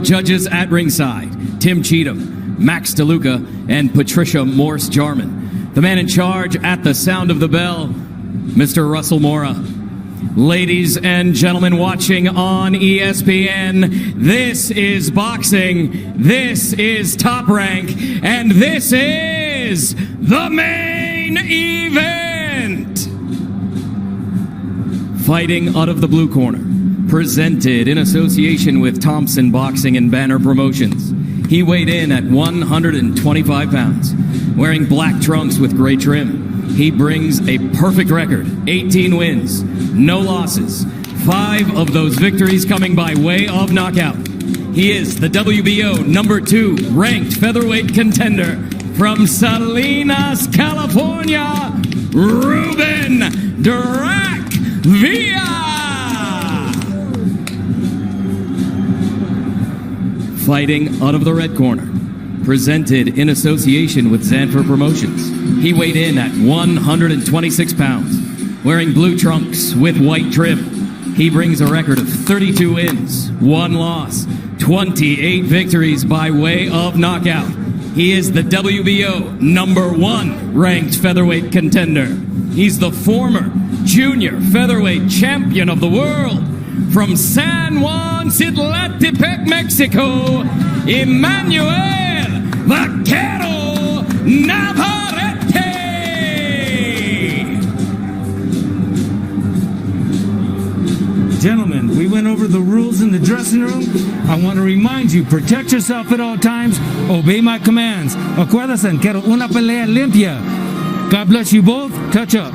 Judges at ringside, Tim Cheatham, Max DeLuca, and Patricia Morse-Jarman. The man in charge at the sound of the bell, Mr. Russell Mora. Ladies and gentlemen watching on ESPN, this is boxing, this is Top Rank, and this is the main event! Fighting out of the blue corner, presented in association with Thompson Boxing and Banner Promotions. He weighed in at 125 pounds, wearing black trunks with gray trim. He brings a perfect record, 18 wins, no losses, 5 of those victories coming by way of knockout. He is the WBO number 2 ranked featherweight contender from Salinas, California, Ruben Villa. Fighting out of the red corner, presented in association with Zanfer Promotions. He weighed in at 126 pounds, wearing blue trunks with white trim. He brings a record of 32 wins, 1 loss, 28 victories by way of knockout. He is the WBO number 1 ranked featherweight contender. He's the former junior featherweight champion of the world. From San Juan, Citlantepec, Mexico, Emanuel Navvarete. Gentlemen, we went over the rules in the dressing room. I want to remind you, protect yourself at all times, obey my commands. Acuérdense, quiero una pelea limpia. God bless you both. Touch up.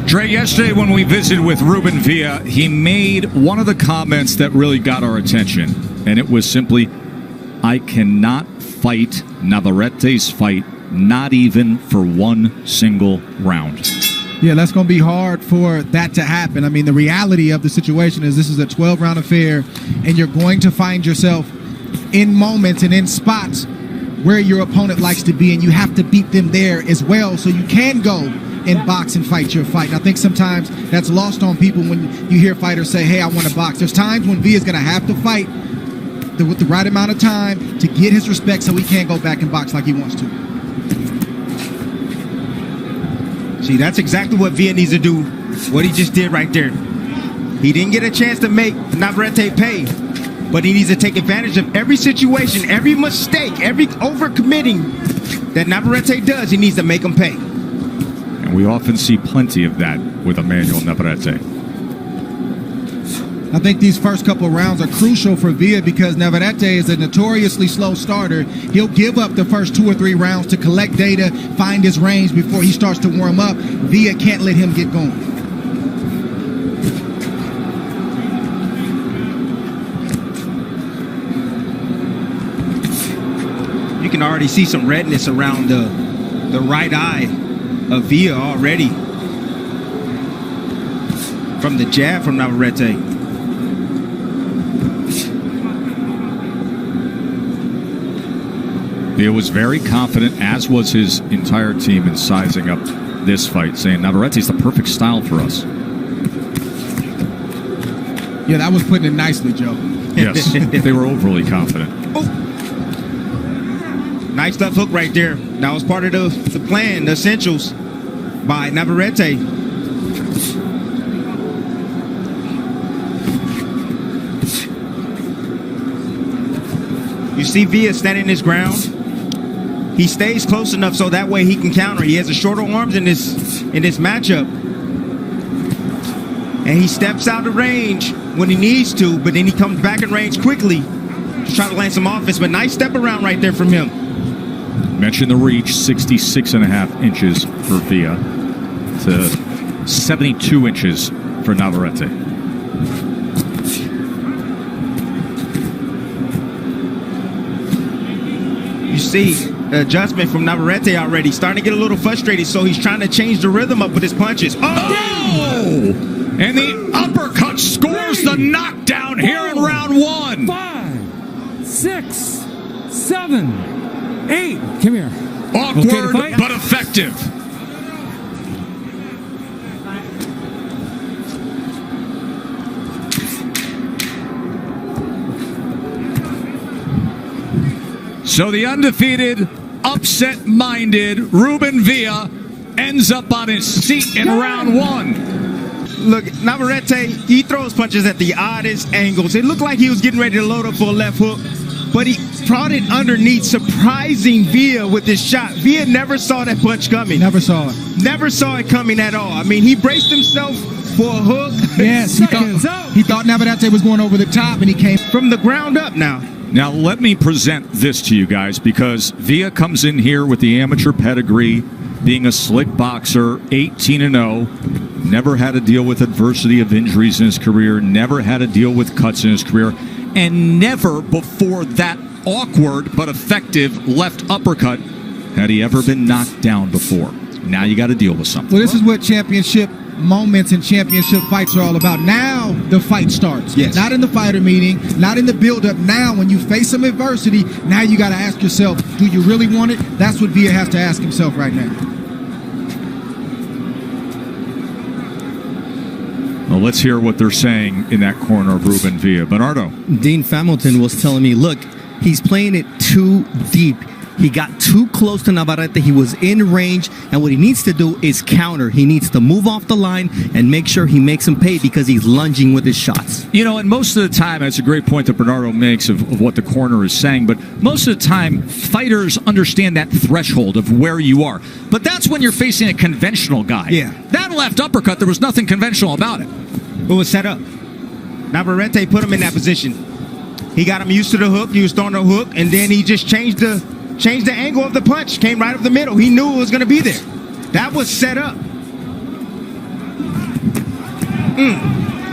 Dre, yesterday when we visited with Ruben Villa, he made one of the comments that really got our attention, and it was simply, I cannot fight Navvarete's fight, not even for one single round. Yeah, that's going to be hard for that to happen. I mean, the reality of the situation is this is a 12-round affair, and you're going to find yourself in moments and in spots where your opponent likes to be, and you have to beat them there as well so you can go and box and fight your fight. And I think sometimes that's lost on people when you hear fighters say, hey, I want to box. There's times when Villa's going to have to fight with the right amount of time to get his respect so he can't go back and box like he wants to. See, that's exactly what Villa needs to do, what he just did right there. He didn't get a chance to make Navvarete pay, but he needs to take advantage of every situation, every mistake, every overcommitting that Navvarete does, he needs to make him pay. And we often see plenty of that with Emanuel Navvarete. I think these first couple of rounds are crucial for Villa because Navvarete is a notoriously slow starter. He'll give up the first 2 or 3 rounds to collect data, find his range before he starts to warm up. Villa can't let him get going. You can already see some redness around the right eye of Villa already from the jab from Navvarete. Villa was very confident, as was his entire team, in sizing up this fight, saying Navvarete's the perfect style for us. Yeah, that was putting it nicely, Joe. Yes, they were overly confident. Oh. Nice left hook right there. That was part of the plan, the essentials by Navvarete. You see Villa standing his ground. He stays close enough so that way he can counter. He has a shorter arms in this matchup. And he steps out of range when he needs to, but then he comes back in range quickly to try to land some offense. But nice step around right there from him. Mentioned the reach, 66.5 inches for Villa to 72 inches for Navvarete. You see adjustment from Navvarete already, starting to get a little frustrated, so he's trying to change the rhythm up with his punches. Oh! And the uppercut scores the knockdown here in round 1. 5, 6, 7, 8. Come here. Awkward, but effective. So the undefeated, upset-minded Ruben Villa ends up on his seat in round one. Look, Navvarete, he throws punches at the oddest angles. It looked like he was getting ready to load up for a left hook, but he prodded underneath, surprising Villa with his shot. Villa never saw that punch coming. Never saw it. Never saw it coming at all. I mean, he braced himself for a hook. Yes, he thought Navvarete was going over the top, and he came From the ground up now. Now, let me present this to you guys, because Villa comes in here with the amateur pedigree, being a slick boxer, 18-0, never had to deal with adversity of injuries in his career, never had to deal with cuts in his career, and never before that awkward but effective left uppercut had he ever been knocked down before. Now you got to deal with something. Well, this is what championship moments and championship fights are all about. Now the fight starts. Yes. Not in the fighter meeting, not in the build-up. Now when you face some adversity, now you got to ask yourself, do you really want it? That's what Villa has to ask himself right now. Well, let's hear what they're saying in that corner of Ruben Villa. Bernardo. Dean Hamilton was telling me, look, he's playing it too deep. He got too close to Navvarete. He was in range, and what he needs to do is counter. He needs to move off the line and make sure he makes him pay, because he's lunging with his shots. You know, and most of the time, that's a great point that Bernardo makes of what the corner is saying, but most of the time, fighters understand that threshold of where you are. But that's when you're facing a conventional guy. Yeah. That left uppercut, there was nothing conventional about it. It was set up. Navvarete put him in that position. He got him used to the hook. He was throwing the hook, and then he just changed the angle of the punch. Came right up the middle. He knew it was going to be there. That was set up.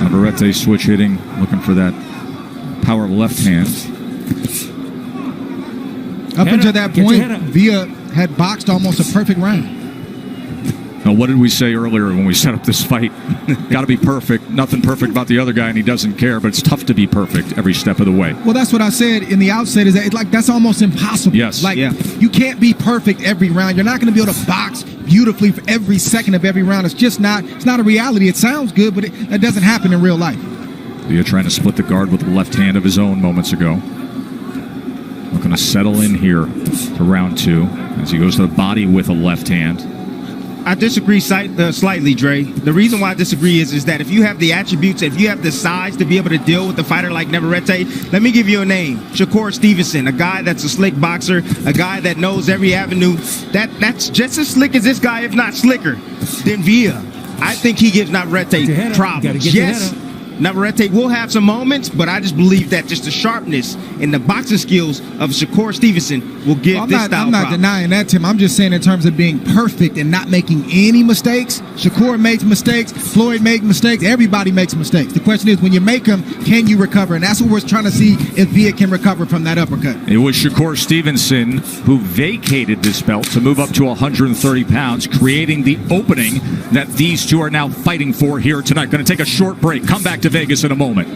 Navvarete switch hitting, looking for that power left hand. Up Head until up, that get your point, head up. Villa had boxed almost a perfect round. Now, what did we say earlier when we set up this fight? Got to be perfect. Nothing perfect about the other guy, and he doesn't care, but it's tough to be perfect every step of the way. Well, that's what I said in the outset, is that it's like that's almost impossible. Yes. Like, Yeah. you can't be perfect every round. You're not going to be able to box beautifully for every second of every round. It's just not, it's not a reality. It sounds good, but that doesn't happen in real life. Villa trying to split the guard with the left hand of his own moments ago. Looking to settle in here to round two as he goes to the body with a left hand. I disagree slightly, Dre. The reason why I disagree is that if you have the attributes, if you have the size to be able to deal with a fighter like Navvarete, let me give you a name. Shakur Stevenson, a guy that's a slick boxer, a guy that knows every avenue. That's just as slick as this guy, if not slicker, than Villa. I think he gives Navvarete problems. Yes, Navvarete will have some moments, but I just believe that just the sharpness and the boxing skills of Shakur Stevenson will give I'm this style not problems. denying that, Tim. I'm just saying in terms of being perfect and not making any mistakes. Shakur makes mistakes. Floyd makes mistakes. Everybody makes mistakes. The question is, when you make them, can you recover? And that's what we're trying to see, if Villa can recover from that uppercut. It was Shakur Stevenson who vacated this belt to move up to 130 pounds, creating the opening that these two are now fighting for here tonight. Going to take a short break. Come back to Vegas in a moment.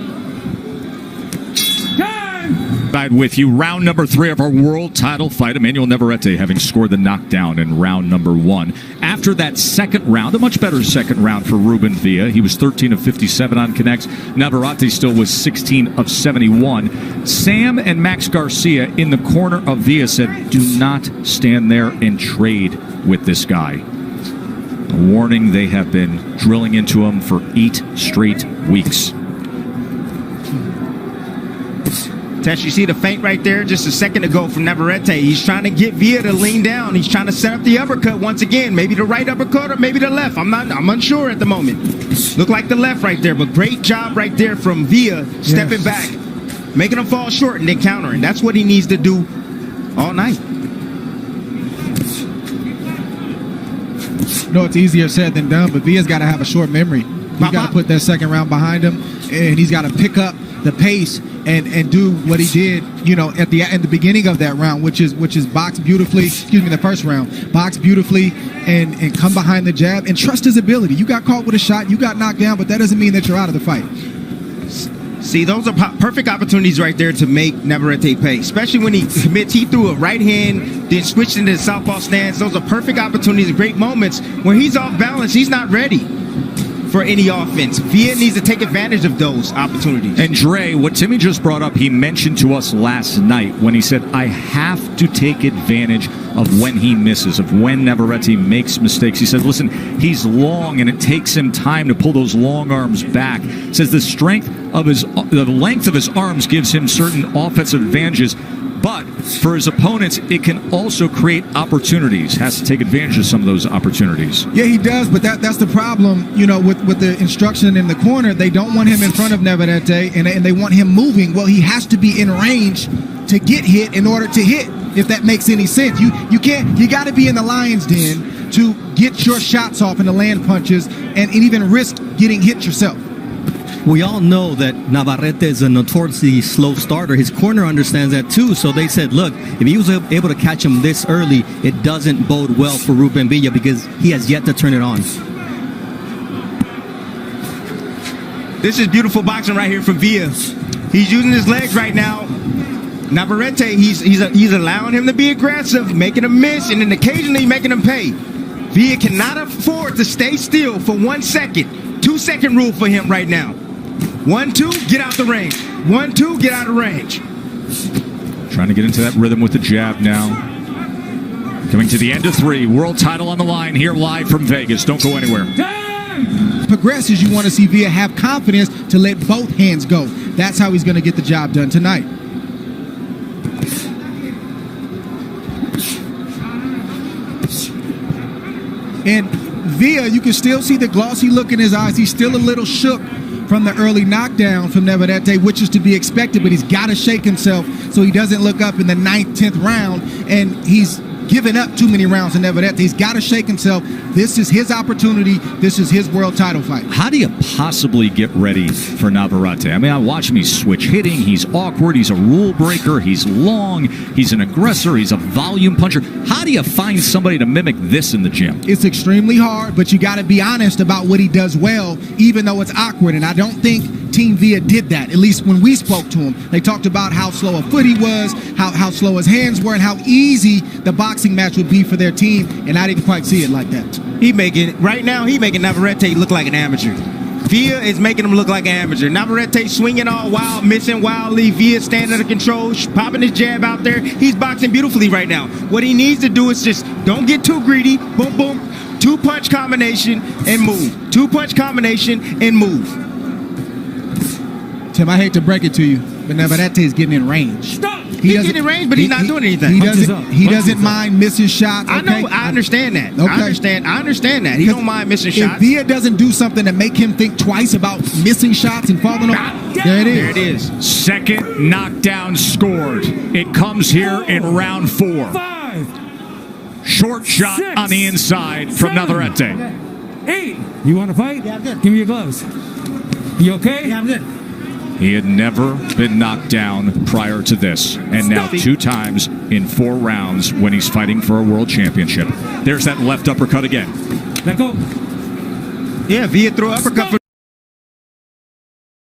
Side with you, round number 3 of our world title fight. Emanuel Navvarete having scored the knockdown in round number 1. After that second round, a much better second round for Ruben Villa. He was 13 of 57 on connects. Navvarete still was 16 of 71. Sam and Max Garcia in the corner of Villa said, do not stand there and trade with this guy. A warning, they have been drilling into him for 8 straight weeks. Tesh, you see the feint right there just a second ago from Navvarete. He's trying to get Villa to lean down. He's trying to set up the uppercut once again. Maybe the right uppercut or maybe the left. I'm unsure at the moment. Look like the left right there, but great job right there from Villa stepping back, making him fall short and then countering. That's what he needs to do all night. No, it's easier said than done, but Villa's got to have a short memory. He's got to put that second round behind him, and he's got to pick up the pace and do what he did, you know, at the beginning of that round, which is box beautifully. Excuse me, the first round, box beautifully and come behind the jab and trust his ability. You got caught with a shot, you got knocked down, but that doesn't mean that you're out of the fight. See, those are perfect opportunities right there to make Navvarete pay, especially when he commits. He threw a right hand, then switched into the southpaw stance. Those are perfect opportunities, great moments. When he's off balance, he's not ready. for any offense. Villa needs to take advantage of those opportunities. And Dre, what Timmy just brought up, he mentioned to us last night when he said, I have to take advantage of when he misses, of when Navvarete makes mistakes. He said, listen, he's long and it takes him time to pull those long arms back. Says the length of his arms gives him certain offensive advantages. But for his opponents, it can also create opportunities. Has to take advantage of some of those opportunities. Yeah, he does, but that's the problem, with the instruction in the corner. They don't want him in front of Navvarete, and they want him moving. Well, he has to be in range to get hit in order to hit, if that makes any sense. You got to be in the lion's den to get your shots off and to land punches and even risk getting hit yourself. We all know that Navvarete is a notoriously slow starter. His corner understands that too. So they said, look, if he was able to catch him this early, it doesn't bode well for Ruben Villa because he has yet to turn it on. This is beautiful boxing right here from Villa. He's using his legs right now. Navvarete, he's allowing him to be aggressive, making him miss, and then occasionally making him pay. Villa cannot afford to stay still for 1 second. 2-second rule for him right now. 1-2, get out the range. 1-2, get out of range. Trying to get into that rhythm with the jab now. Coming to the end of 3. World title on the line here live from Vegas. Don't go anywhere. Progresses, you want to see Villa have confidence to let both hands go. That's how he's going to get the job done tonight. And Villa, you can still see the glossy look in his eyes. He's still a little shook from the early knockdown from Navvarete, which is to be expected, but he's got to shake himself so he doesn't look up in the 9th, 10th round, and he's given up too many rounds to Navvarete. He's got to shake himself. This is his opportunity. This is his world title fight. How do you possibly get ready for Navvarete? I mean, I watch him. He's switch hitting. He's awkward. He's a rule breaker. He's long. He's an aggressor. He's a volume puncher. How do you find somebody to mimic this in the gym? It's extremely hard, but you got to be honest about what he does well, even though it's awkward. And I don't think Team Villa did that, at least when we spoke to him. They talked about how slow a foot he was, how slow his hands were, and how easy the boxing match would be for their team, and I didn't quite see it like that. He making Navvarete look like an amateur. Villa is making him look like an amateur. Navvarete swinging all wild, missing wildly. Villa standing under control, popping his jab out there. He's boxing beautifully right now. What he needs to do is just don't get too greedy. Boom, boom. 2-punch combination and move. 2-punch combination and move. Tim, I hate to break it to you, but Navvarete is getting in range. Stop! He's getting in range, but he's not doing anything. He doesn't mind missing shots. Okay? I know. I understand that. Okay. I understand that. He don't mind missing shots. If Villa doesn't do something to make him think twice about missing shots and falling off, there it is. There it is. Second knockdown scored. It comes here in round 4. 5, Short shot 6, on the inside from 7, Navvarete. 8. You want to fight? Yeah, I'm good. Give me your gloves. You okay? Yeah, I'm good. He had never been knocked down prior to this, and now 2 times in 4 rounds when he's fighting for a world championship. There's that left uppercut again. Let go. Yeah, Villa threw uppercut for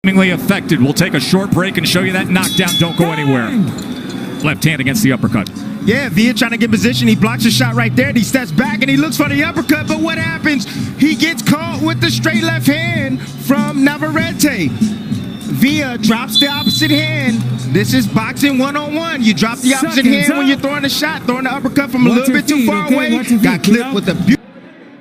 Seemingly affected. We'll take a short break and show you that knockdown. Don't go anywhere. Left hand against the uppercut. Yeah, Villa trying to get position. He blocks a shot right there. And he steps back and he looks for the uppercut. But what happens? He gets caught with the straight left hand from Navvarete. Villa drops the opposite hand. This is boxing 101. You drop the opposite hand when you're throwing a shot, throwing the uppercut from a little bit too far away. Got clipped with the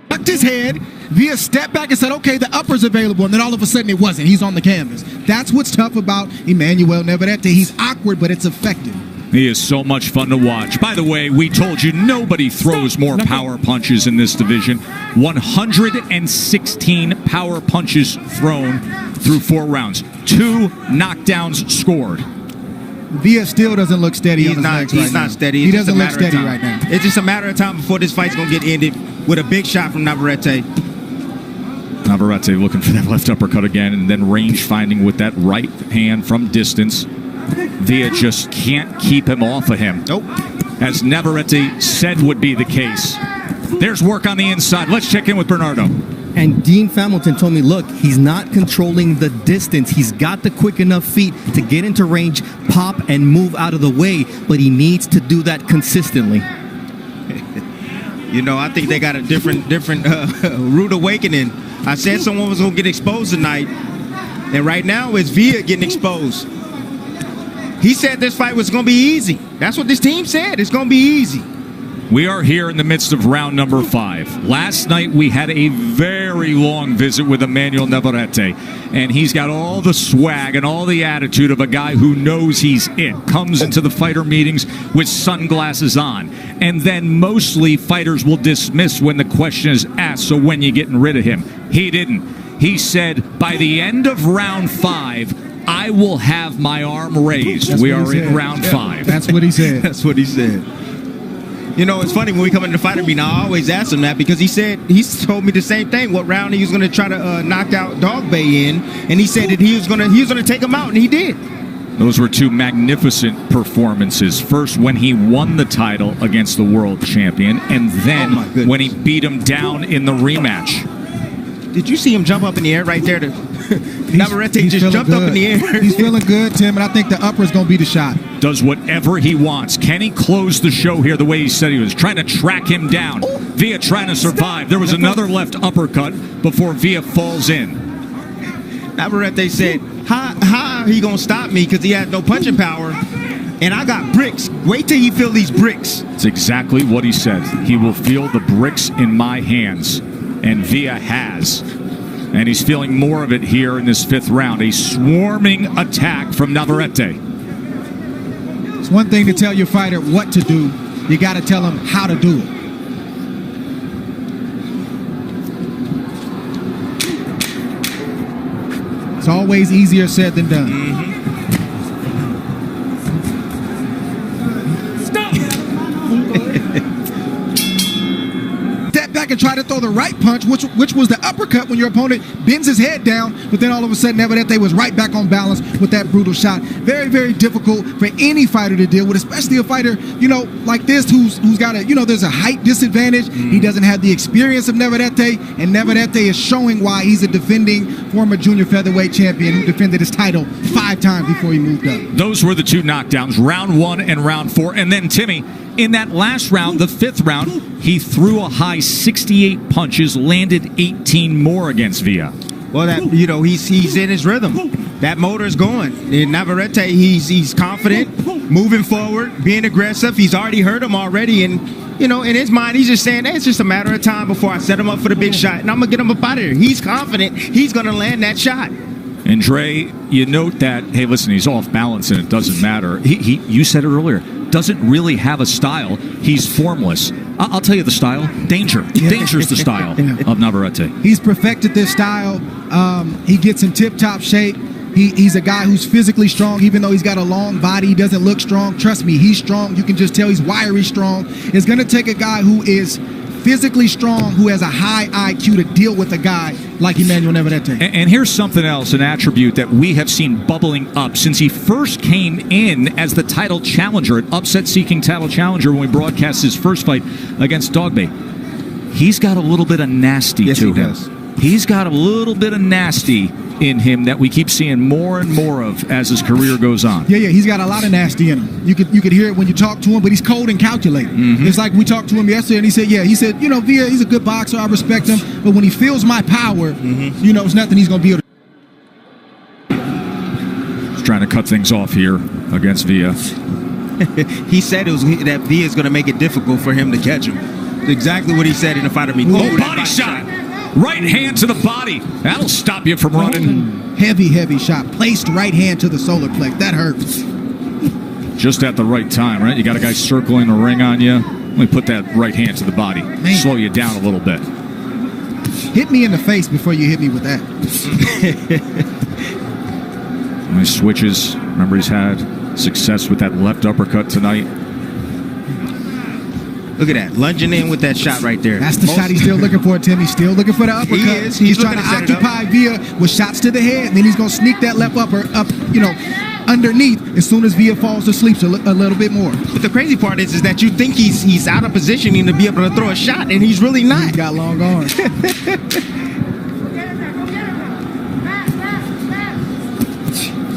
Ducked his head. Villa stepped back and said, okay, the upper's available. And then all of a sudden it wasn't. He's on the canvas. That's what's tough about Emanuel Navvarete. He's awkward, but it's effective. He is so much fun to watch. By the way, we told you nobody throws more power punches in this division. 116 power punches thrown through 4 rounds. 2 knockdowns scored. Villa still doesn't look steady on his legs right now. He's not steady. He doesn't look steady right now. It's just a matter of time before this fight's going to get ended with a big shot from Navvarete. Navvarete looking for that left uppercut again, and then range finding with that right hand from distance. Villa just can't keep him off of him. Nope. As Navvarete said would be the case. There's work on the inside. Let's check in with Bernardo. And Dean Hamilton told me, look, he's not controlling the distance. He's got the quick enough feet to get into range, pop, and move out of the way, but he needs to do that consistently. You know, I think they got a different rude awakening I said someone was going to get exposed tonight, and right now it's Villa getting exposed. He said this fight was going to be easy. That's what this team said. It's going to be easy. We are here in the midst of round number 5. Last night we had a very long visit with Emanuel Navvarete, and he's got all the swag and all the attitude of a guy who knows he's it. Comes into the fighter meetings with sunglasses on, and then mostly fighters will dismiss when the question is asked, so when you getting rid of him? He didn't. He said, by the end of round 5, I will have my arm raised. We are in round 5. That's what he said. That's what he said. You know, it's funny when we come into the fighter meeting, I always ask him that because he's told me the same thing. What round he was going to try to knock out Dog Bay in, and he said that he was going to take him out, and he did. Those were 2 magnificent performances. First, when he won the title against the world champion, and then when he beat him down in the rematch. Did you see him jump up in the air right there? Navvarete just jumped up in the air. He's feeling good, Tim, and I think the upper is going to be the shot. Does whatever he wants. Can he close the show here the way he said he was? Trying to track him down. Villa trying to survive. There was another left uppercut before Villa falls in. Navvarete said, how he going to stop me because he has no punching power? And I got bricks. Wait till you feel these bricks. It's exactly what he said. He will feel the bricks in my hands. And Villa has. And he's feeling more of it here in this 5th round. A swarming attack from Navvarete. It's one thing to tell your fighter what to do. You got to tell him how to do it. It's always easier said than done. Back and try to throw the right punch, which was the uppercut when your opponent bends his head down, but then all of a sudden Navvarete was right back on balance with that brutal shot. Very, very difficult for any fighter to deal with, especially a fighter, like this who's got there's a height disadvantage. He doesn't have the experience of Navvarete, and Navvarete is showing why he's a defending former junior featherweight champion who defended his title 5 times before he moved up. Those were the 2 knockdowns, round 1 and round 4. And then Timmy, in that last round, the 5th round, he threw a high 68 punches, landed 18 more against Villa. Well, he's in his rhythm. That motor's going. And Navvarete, he's confident, moving forward, being aggressive. He's already hurt him already, and in his mind, he's just saying, hey, it's just a matter of time before I set him up for the big shot, and I'm gonna get him up out of here. He's confident. He's gonna land that shot. And Dre, you note that, hey, listen, he's off balance and it doesn't matter. You said it earlier, doesn't really have a style. He's formless. I'll tell you the style. Danger. Danger's the style of Navvarete. He's perfected this style. He gets in tip-top shape. He's a guy who's physically strong, even though he's got a long body. He doesn't look strong. Trust me, he's strong. You can just tell he's wiry strong. It's going to take a guy who is physically strong, who has a high IQ to deal with a guy like Emanuel Navvarete. And here's something else, an attribute that we have seen bubbling up since he first came in as the title challenger, an upset-seeking title challenger when we broadcast his first fight against Dog Bay. He's got a little bit of nasty to him. Does. He's got a little bit of nasty in him that we keep seeing more and more of as his career goes on. Yeah, he's got a lot of nasty in him. You could hear it when you talk to him, but he's cold and calculating. It's like we talked to him yesterday, and he said, Villa, he's a good boxer, I respect him, but when he feels my power, it's nothing he's going to be able to. He's trying to cut things off here against Villa. He said that Villa's going to make it difficult for him to catch him. That's exactly what he said in the fighter meeting. Body shot. Right hand to the body. That'll stop you from running. Heavy shot. Placed right hand to the solar plex. That hurts. Just at the right time, right? You got a guy circling the ring on you. Let me put that right hand to the body. Man. Slow you down a little bit. Hit me in the face before you hit me with that. Nice switches. Remember, he's had success with that left uppercut tonight. Look at that, lunging in with that shot right there. That's the shot he's still looking for, Tim. He's still looking for the uppercut. He is. He's trying to occupy Villa with shots to the head, and then he's going to sneak that left upper up, underneath as soon as Villa falls asleep a little bit more. But the crazy part is that you think he's out of positioning to be able to throw a shot, and he's really not. He's got long arms.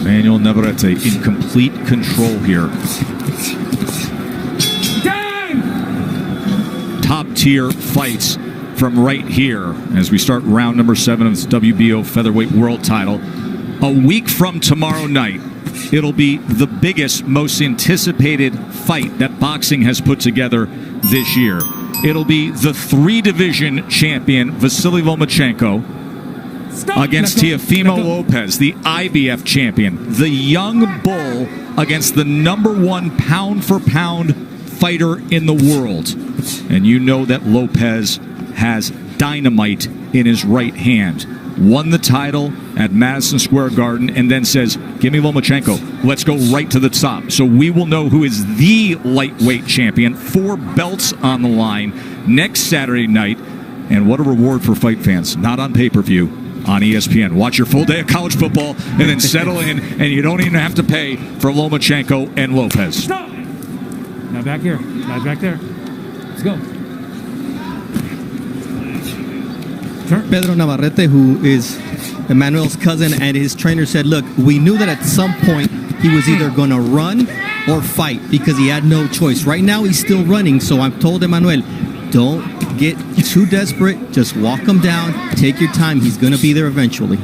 Emanuel Navvarete in complete control here. Top tier fights from right here as we start round number 7 of this WBO featherweight world title. A week from tomorrow night, it'll be the biggest, most anticipated fight that boxing has put together this year. It'll be the 3-division champion Vasily Lomachenko against Teofimo Lopez, the IBF champion, the young bull against the #1 pound-for-pound fighter in the world. And you know that Lopez has dynamite in his right hand. Won the title at Madison Square Garden and then says, give me Lomachenko. Let's go right to the top. So we will know who is the lightweight champion. 4 belts on the line next Saturday night. And what a reward for fight fans. Not on pay-per-view, on ESPN. Watch your full day of college football and then settle in, and you don't even have to pay for Lomachenko and Lopez. Stop! Now back here. Now back there. Let's go. Pedro Navvarete, who is Emanuel's cousin, and his trainer said, look, we knew that at some point he was either going to run or fight because he had no choice. Right now he's still running, so I've told Emanuel, don't get too desperate. Just walk him down. Take your time. He's going to be there eventually.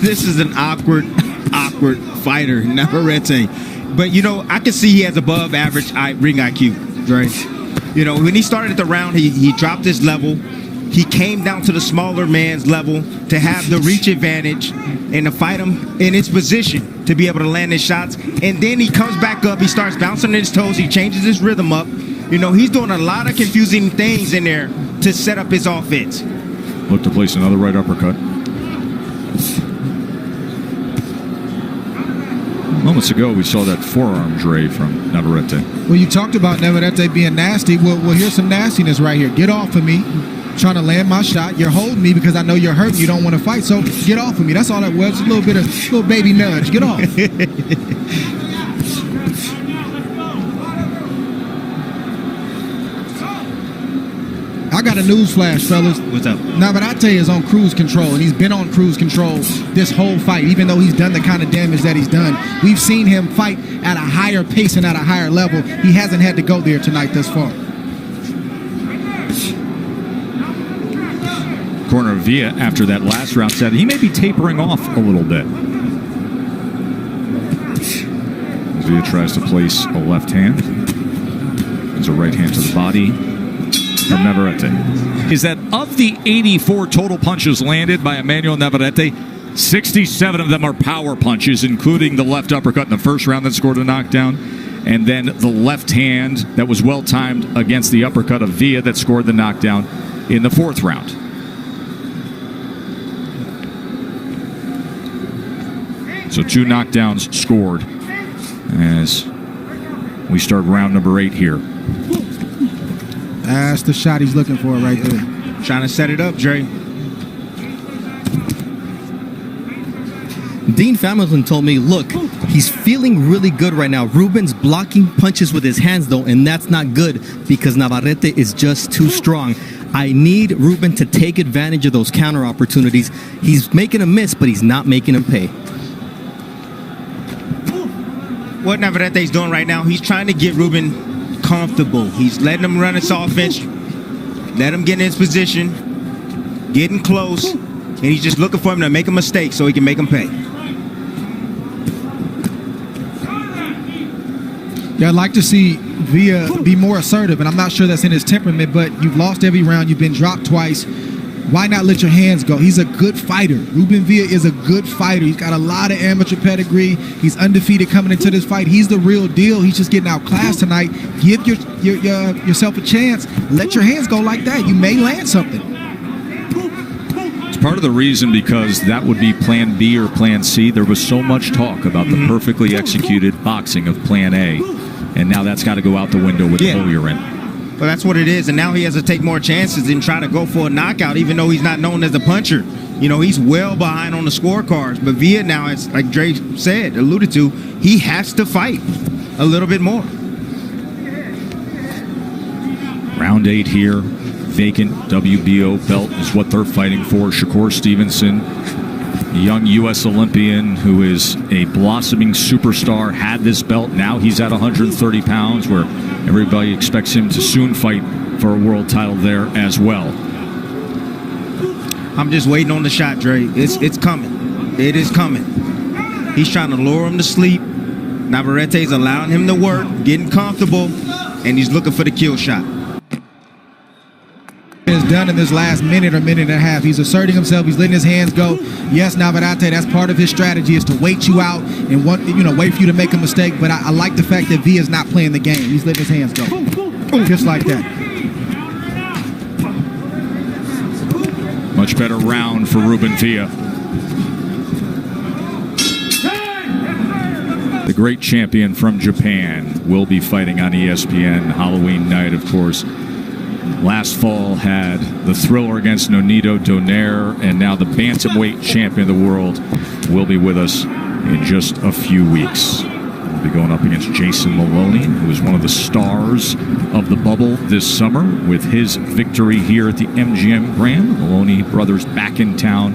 This is an awkward fighter, Navvarete. But, you know, I can see he has above average ring IQ, Dre. You know, when he started the round, he dropped his level. He came down to the smaller man's level to have the reach advantage and to fight him in his position to be able to land his shots. And then he comes back up. He starts bouncing his toes. He changes his rhythm up. You know, he's doing a lot of confusing things in there to set up his offense. Look to place another right uppercut. Moments ago, we saw that forearm dray from Navvarete. Well, you talked about Navvarete being nasty. Well, here's some nastiness right here. Get off of me. Trying to land my shot. You're holding me because I know you're hurt. You don't want to fight, so get off of me. That's all that was. A little bit of little baby nudge. Get off. I got a news flash, fellas. What's up? Navvarete is on cruise control, and he's been on cruise control this whole fight, even though he's done the kind of damage that he's done. We've seen him fight at a higher pace and at a higher level. He hasn't had to go there tonight thus far. Corner of Villa after that last round said he may be tapering off a little bit. Villa tries to place a left hand. There's a right hand to the body from Navvarete. Is that of the 84 total punches landed by Emanuel Navvarete, 67 of them are power punches, including the left uppercut in the first round that scored a knockdown, and then the left hand that was well-timed against the uppercut of Villa that scored the knockdown in the 4th round. So 2 knockdowns scored as we start round number 8 here. That's the shot he's looking for right there. Trying to set it up, Dre. Dean Hamilton told me, look, he's feeling really good right now. Ruben's blocking punches with his hands, though, and that's not good because Navvarete is just too strong. I need Ruben to take advantage of those counter opportunities. He's making a miss, but he's not making him pay. What Navvarete's doing right now, he's trying to get Ruben comfortable. He's letting him run his offense, let him get in his position, getting close, and he's just looking for him to make a mistake so he can make him pay. Yeah, I'd like to see Villa be more assertive, and I'm not sure that's in his temperament, but you've lost every round. You've been dropped twice. Why not let your hands go? He's a good fighter. Ruben Villa is a good fighter. He's got a lot of amateur pedigree. He's undefeated coming into this fight. He's the real deal. He's just getting outclassed tonight. Give yourself a chance. Let your hands go like that. You may land something. It's part of the reason because that would be plan B or plan C. There was so much talk about the perfectly executed boxing of plan A, and now that's got to go out the window with the hole you're in. Well, that's what it is, and now he has to take more chances and try to go for a knockout, even though he's not known as a puncher. You know, he's well behind on the scorecards, but Villa now, it's like Dre said, alluded to, he has to fight a little bit more. Round 8 here, vacant WBO belt is what they're fighting for. Shakur Stevenson, a young U.S. Olympian who is a blossoming superstar, had this belt. Now he's at 130 pounds, where everybody expects him to soon fight for a world title there as well. I'm just waiting on the shot, Dre. It's coming. It is coming. He's trying to lure him to sleep. Navarete's allowing him to work, getting comfortable, and he's looking for the kill shot. Is done in this last minute or minute and a half. He's asserting himself. He's letting his hands go. Yes, Navvarete, that's part of his strategy, is to wait you out and wait for you to make a mistake. But I like the fact that Villa's not playing the game. He's letting his hands go, just like that. Much better round for Ruben Villa. The great champion from Japan will be fighting on ESPN Halloween night, of course. Last fall had the thriller against Nonito Donaire, and now the bantamweight champion of the world will be with us in just a few weeks. We'll be going up against Jason Maloney, who is one of the stars of the bubble this summer with his victory here at the MGM Grand. Maloney brothers back in town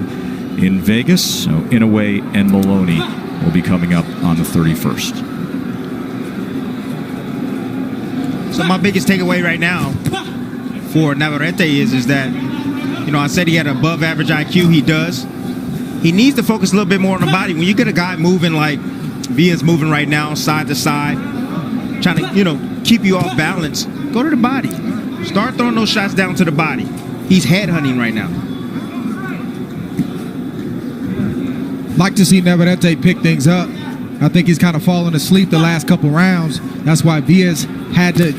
in Vegas. So Inoue and Maloney will be coming up on the 31st. So my biggest takeaway right now for Navvarete is that, I said he had an above average IQ. He does. He needs to focus a little bit more on the body. When you get a guy moving like Villa's moving right now, side to side, trying to, keep you off balance, go to the body. Start throwing those shots down to the body. He's head hunting right now. Like to see Navvarete pick things up. I think he's kind of fallen asleep the last couple rounds. That's why Villa's had to,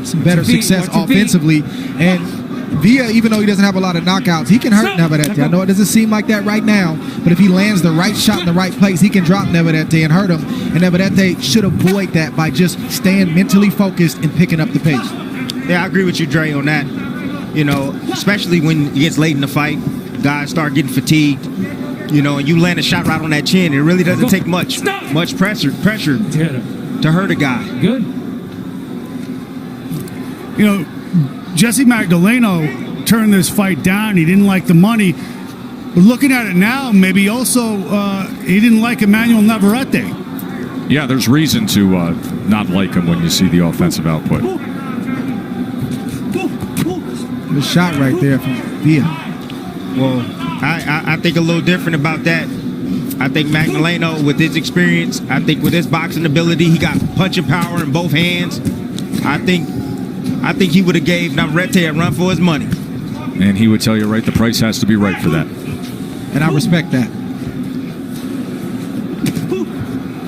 some better success offensively. And Villa, even though he doesn't have a lot of knockouts, he can hurt Navvarete. I know it doesn't seem like that right now, but if he lands the right shot in the right place, he can drop Navvarete and hurt him. And Navvarete should avoid that by just staying mentally focused and picking up the pace. Yeah, I agree with you, Dre, on that. Especially when it gets late in the fight, guys start getting fatigued. And you land a shot right on that chin. It really doesn't take much pressure to hurt a guy. Good. Jesse Magdaleno turned this fight down. He didn't like the money. But looking at it now, maybe also he didn't like Emanuel Navvarete. Yeah, there's reason to not like him when you see the offensive output. The shot right there from Villa. Well, I think a little different about that. I think Magdaleno, with his experience, I think with his boxing ability, he got punching power in both hands. I think he would have gave Navvarete a run for his money. And he would tell you, right, the price has to be right for that. And I respect that.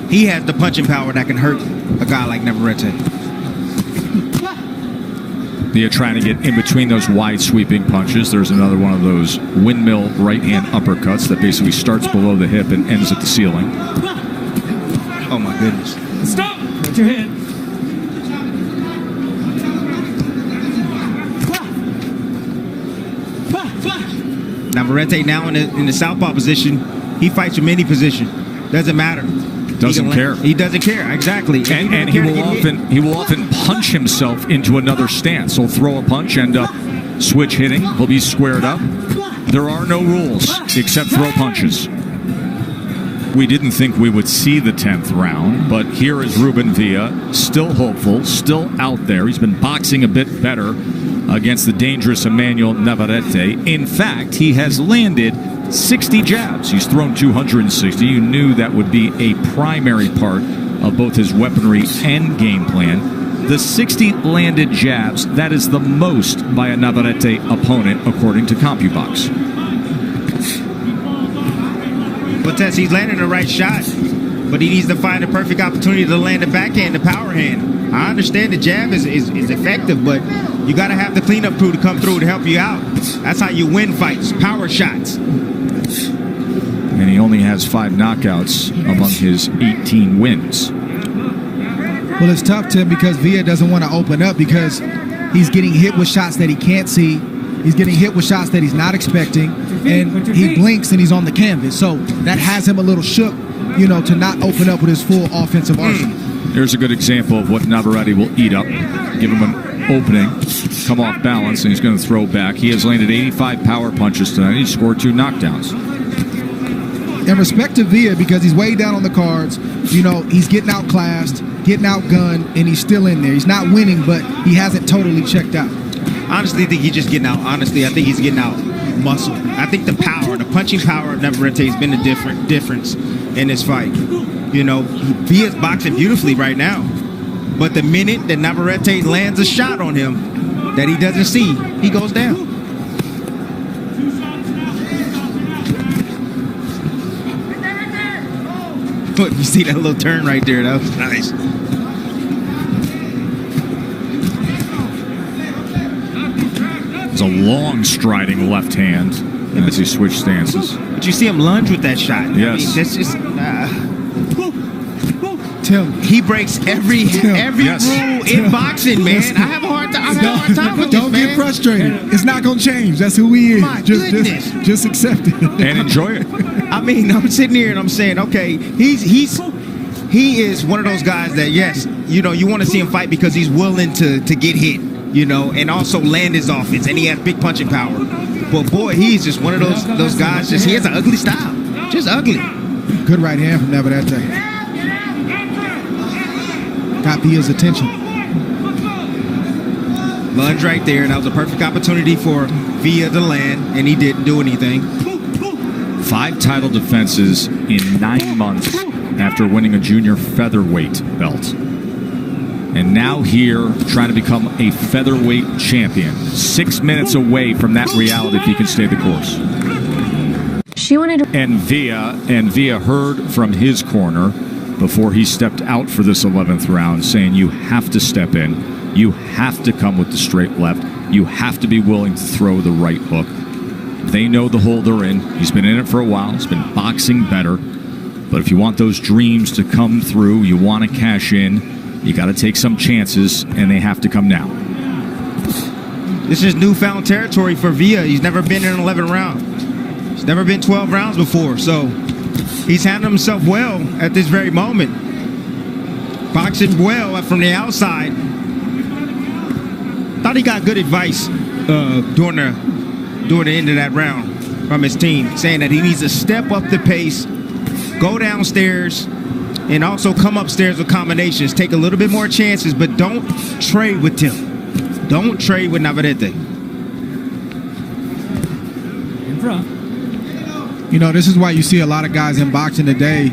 He has the punching power that can hurt a guy like Navvarete. They're trying to get in between those wide sweeping punches. There's another one of those windmill right-hand uppercuts that basically starts below the hip and ends at the ceiling. Oh, my goodness. Stop! Put your head. Navvarete now in the southpaw position. He fights from any position. Doesn't matter. Doesn't care. He doesn't care, exactly. And he will often punch himself into another stance. He'll throw a punch, end up switch hitting. He'll be squared up. There are no rules except throw punches. We didn't think we would see the 10th round, but here is Ruben Villa, still hopeful, still out there. He's been boxing a bit better against the dangerous Emanuel Navvarete. In fact, he has landed 60 jabs. He's thrown 260. You knew that would be a primary part of both his weaponry and game plan. The 60 landed jabs, that is the most by a Navvarete opponent, according to CompuBox. But Tess, he's landing the right shot, but he needs to find the perfect opportunity to land the backhand, the power hand. I understand the jab is effective, but you got to have the cleanup crew to come through to help you out. That's how you win fights, power shots. And he only has 5 knockouts among his 18 wins. Well, it's tough, Tim, because Villa doesn't want to open up because he's getting hit with shots that he can't see. He's getting hit with shots that he's not expecting, and he blinks and he's on the canvas. So that has him a little shook, to not open up with his full offensive arsenal. Here's a good example of what Navvarete will eat up. Give him an opening, come off balance, and he's going to throw back. He has landed 85 power punches tonight. He scored 2 knockdowns. And respect to Villa because he's way down on the cards. He's getting outclassed, getting outgunned, and he's still in there. He's not winning, but he hasn't totally checked out. honestly think he's just getting out. Honestly, I think he's getting out muscle. I think the punching power of Navvarete has been a difference in this fight. You know, he is boxing beautifully right now. But the minute that Navvarete lands a shot on him that he doesn't see, he goes down. Look, you see that little turn right there? That was nice. It's a long striding left hand as he switched stances. But you see him lunge with that shot. Yes. I mean, that's just... Tim, he breaks every Yes. rule in boxing, man. I have a hard time with this, don't man. get frustrated. It's not going to change. That's who he is. My goodness. Just accept it. And enjoy it. I mean, I'm sitting here and I'm saying, okay, he is one of those guys that, yes, you know, you want to see him fight because he's willing to get hit, you know, and also land his offense, and he has big punching power. But boy, he's just one of those guys. Just he has an ugly style, just ugly. Good right hand from Navvarete. Got Villa's attention. Lunge right there, and that was a perfect opportunity for Villa to land, and he didn't do anything. 5 title defenses in 9 months after winning a junior featherweight belt. And now here, trying to become a featherweight champion. 6 minutes away from that reality if he can stay the course. She wanted to... And Villa heard from his corner before he stepped out for this 11th round, saying you have to step in. You have to come with the straight left. You have to be willing to throw the right hook. They know the hole they're in. He's been in it for a while. He's been boxing better. But if you want those dreams to come through, you want to cash in, you got to take some chances, and they have to come now. This is newfound territory for Villa. He's never been in an 11 round. He's never been 12 rounds before. So he's handled himself well at this very moment. Boxing well from the outside. Thought he got good advice during the end of that round from his team, saying that he needs to step up the pace, go downstairs, and also come upstairs with combinations. Take a little bit more chances, but don't trade with Tim. Don't trade with Navvarete. In front. You know, this is why you see a lot of guys in boxing today,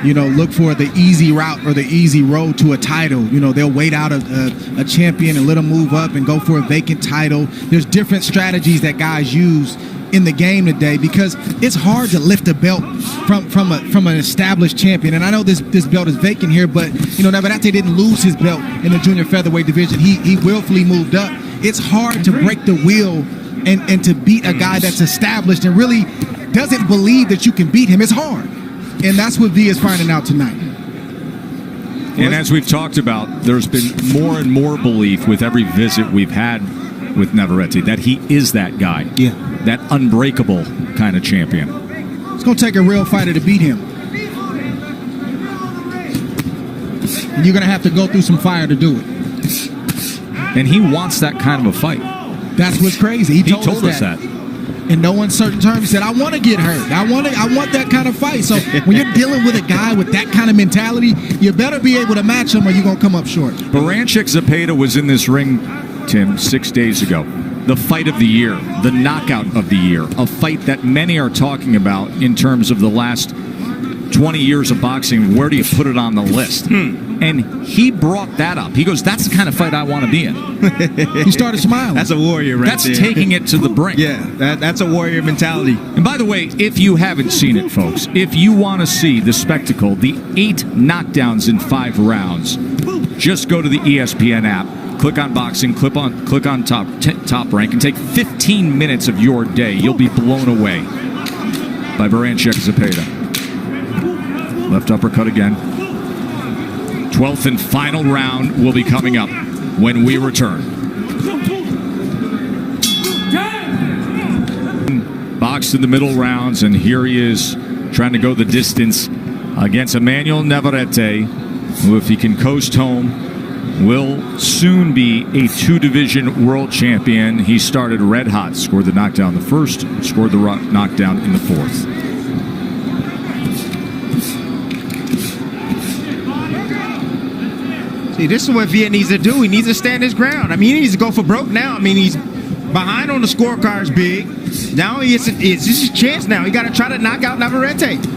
you know, look for the easy route or the easy road to a title. You know, they'll wait out a champion and let them move up and go for a vacant title. There's different strategies that guys use in the game today because it's hard to lift a belt from an established champion. And I know this belt is vacant here, but, you know, Navvarete didn't lose his belt in the junior featherweight division. He willfully moved up. It's hard to break the wheel and to beat a guy that's established and really doesn't believe that you can beat him. It's hard. And that's what V is finding out tonight. And as we've talked about, there's been more and more belief with every visit we've had with Navvarete that he is that guy. Yeah. That unbreakable kind of champion. It's going to take a real fighter to beat him. And you're going to have to go through some fire to do it. And he wants that kind of a fight. That's what's crazy. He told us that. In no uncertain terms, he said, I want to get hurt. I want that kind of fight. So when you're dealing with a guy with that kind of mentality, you better be able to match him or you're going to come up short. Baranchik Zepeda was in this ring, Tim, 6 days ago. The fight of the year, the knockout of the year, a fight that many are talking about in terms of the last 20 years of boxing. Where do you put it on the list? And he brought that up. He goes, that's the kind of fight I want to be in. He started smiling. That's a warrior right there. That's taking it to the brink. Yeah, that's a warrior mentality. And by the way, if you haven't seen it, folks, if you want to see the spectacle, the 8 knockdowns in 5 rounds, just go to the ESPN app, click on boxing, click on top rank, and take 15 minutes of your day. You'll be blown away by Baranchik Zepeda. Left uppercut again. 12th and final round will be coming up when we return. Boxed in the middle rounds, and here he is trying to go the distance against Emanuel Navvarete, who, if he can coast home, will soon be a 2-division world champion. He started red hot, scored the knockdown in the first, scored the knockdown in the fourth. See, this is what Villa needs to do. He needs to stand his ground. I mean, he needs to go for broke now. I mean, he's behind on the scorecards big. Now it's his chance now. He got to try to knock out Navvarete.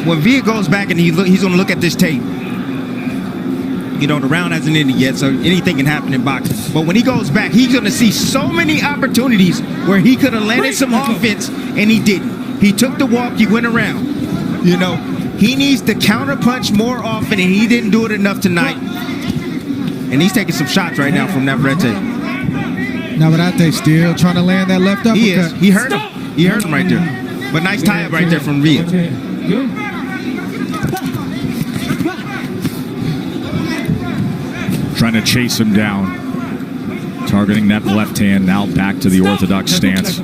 When Villa goes back and he's going to look at this tape, you know, the round hasn't ended yet, so anything can happen in boxing. But when he goes back, he's going to see so many opportunities where he could have landed some offense, and he didn't. He took the walk, he went around. You know, he needs to counter punch more often, and he didn't do it enough tonight. And he's taking some shots right now from Navvarete. Navvarete still trying to land that left uppercut. He is. He hurt him. He hurt him right there. But nice tie-up right there from Villa. Trying to chase him down. Targeting that left hand, now back to the orthodox stance.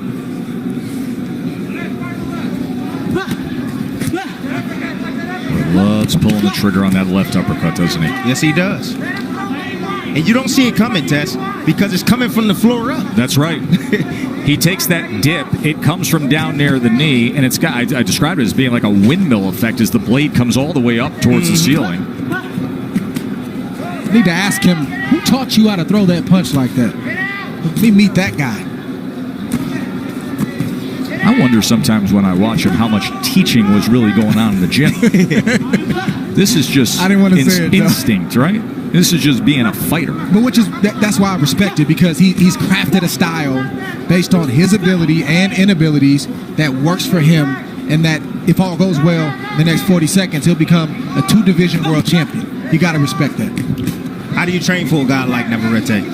Loves pulling the trigger on that left uppercut, doesn't he? Yes, he does. And you don't see it coming, Tess, because it's coming from the floor up. That's right. He takes that dip. It comes from down near the knee, and it's got. I described it as being like a windmill effect as the blade comes all the way up towards the ceiling. Need to ask him, who taught you how to throw that punch like that? Let me meet that guy. I wonder sometimes when I watch him how much teaching was really going on in the gym. This is just I didn't want to say it, instinct, right? This is just being a fighter. But that's why I respect it, because he's crafted a style based on his ability and inabilities that works for him, and that if all goes well, the next 40 seconds he'll become a 2-division world champion. You got to respect that. How do you train for a guy like Navvarete?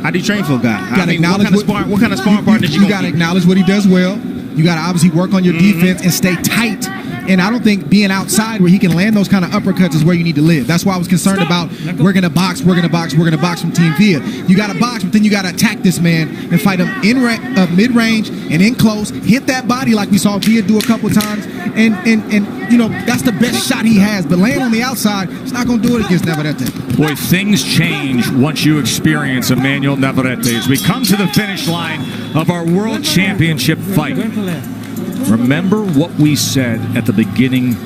How do you train for a guy? What kind of sparring partners you got to acknowledge what he does well. You got to obviously work on your defense and stay tight. And I don't think being outside where he can land those kind of uppercuts is where you need to live. That's why I was concerned about we're going to box from Team Villa. You got to box, but then you got to attack this man and fight him in mid-range and in close. Hit that body like we saw Villa do a couple times. And you know, that's the best shot he has. But laying on the outside, it's not going to do it against Navvarete. Boy, things change once you experience Emanuel Navvarete as we come to the finish line of our World Championship fight. Remember what we said at the beginning